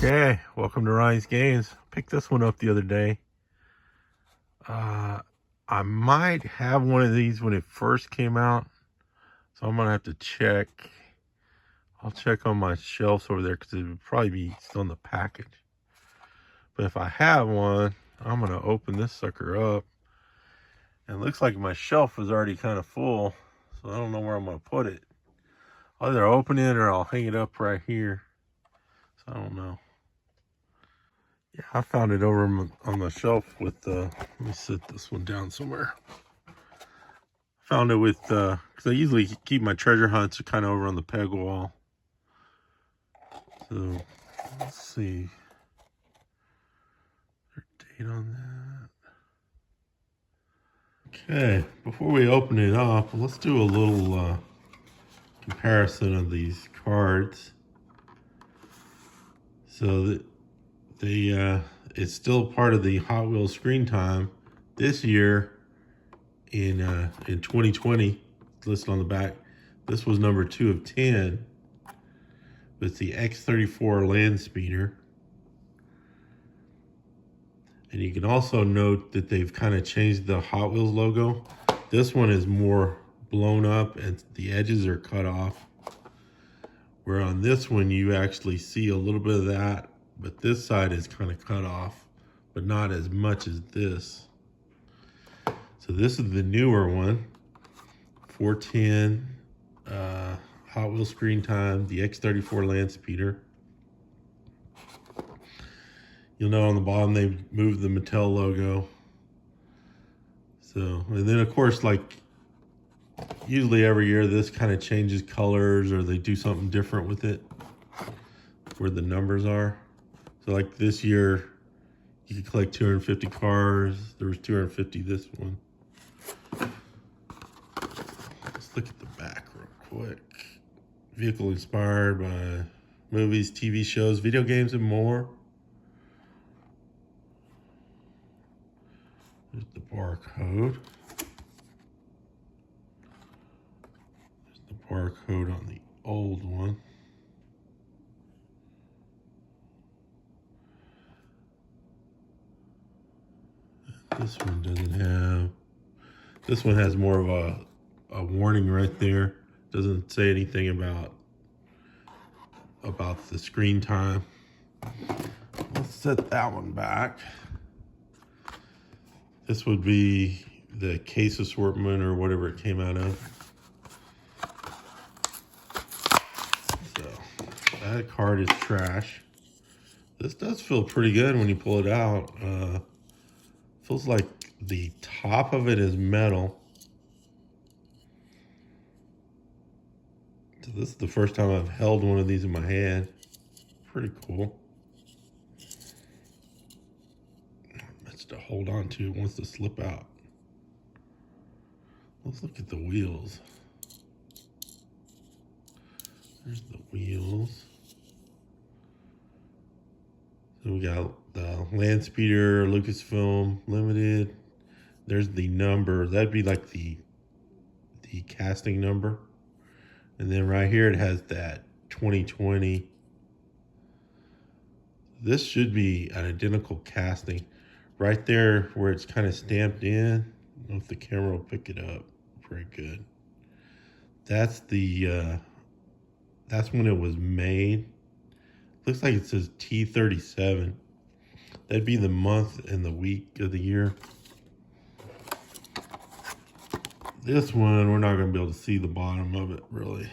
Okay, welcome to Ronnys Games. Picked this one up the other day. I might have one of these when it first came out, so I'm gonna have to check. I'll check on my shelves over there because it would probably be still in the package. But if I have one, I'm gonna open this sucker up. And it looks like my shelf is already kind of full, so I don't know where I'm gonna put it. I'll either open it or I'll hang it up right here. So I don't know. Yeah, I found it over on the shelf with, let me sit this one down somewhere. Found it with, because I usually keep my treasure hunts kind of over on the peg wall. So, let's see. Is there a date on that? Okay, before we open it up, let's do a little comparison of these cards. So that it's still part of the Hot Wheels Screen Time this year in 2020. Listed on the back. This was number 2 of 10. It's the X34 Landspeeder. And you can also note that they've kind of changed the Hot Wheels logo. This one is more blown up and the edges are cut off. Where on this one you actually see a little bit of that, but this side is kind of cut off, but not as much as this. So this is the newer one, 410 Hot Wheels Screen Time, the X34 Landspeeder. You'll know on the bottom they moved the Mattel logo. So, and then of course, like usually every year this kind of changes colors or they do something different with it where the numbers are. So like this year you could collect 250 cars. There was 250 this one. Let's look at the back real quick. Vehicle inspired by movies, TV shows, video games, and more. There's the barcode. There's the barcode on the old one. This one doesn't have. This one has more of a warning right there. Doesn't say anything about the screen time. Let's set that one back. This would be the case assortment or whatever it came out of. So that card is trash. This does feel pretty good when you pull it out. Feels like the top of it is metal. So this is the first time I've held one of these in my hand. Pretty cool. It's to hold on to. It wants to slip out. Let's look at the wheels. There's the wheels. So we got the Landspeeder Lucasfilm Limited. There's the number. That'd be like the casting number. And then right here it has that 2020. This should be an identical casting. Right there where it's kind of stamped in. I don't know if the camera will pick it up. Very good. That's the that's when it was made. Looks like it says T37. That'd be the month and the week of the year. This one, we're not going to be able to see the bottom of it, really.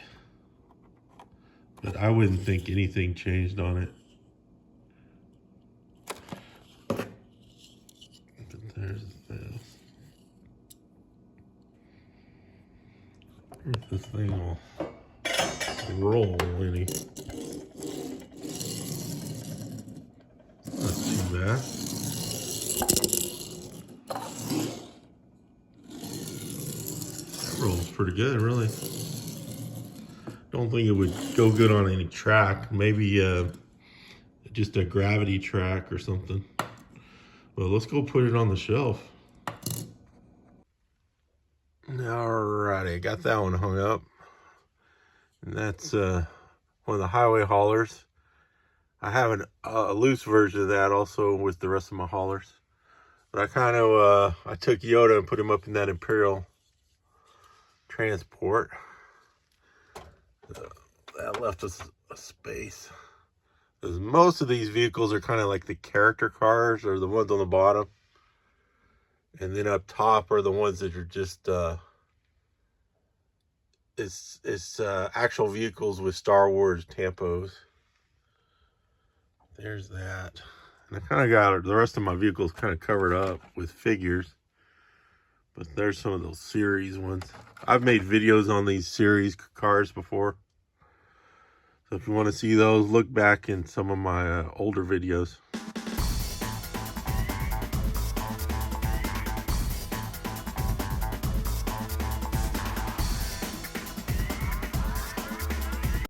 But I wouldn't think anything changed on it. But there's this. If this thing will roll any. Not too bad. That rolls pretty good, really. Don't think it would go good on any track. Maybe just a gravity track or something. Well, let's go put it on the shelf. Alrighty, got that one hung up. And that's one of the highway haulers. I have a loose version of that also with the rest of my haulers. But I kind of, I took Yoda and put him up in that Imperial Transport. That left us a space. Because most of these vehicles are kind of like the character cars, or the ones on the bottom. And then up top are the ones that are just, it's actual vehicles with Star Wars tampos. There's that. And I kind of got the rest of my vehicles kind of covered up with figures. But there's some of those series ones. I've made videos on these series cars before. So if you want to see those, look back in some of my older videos.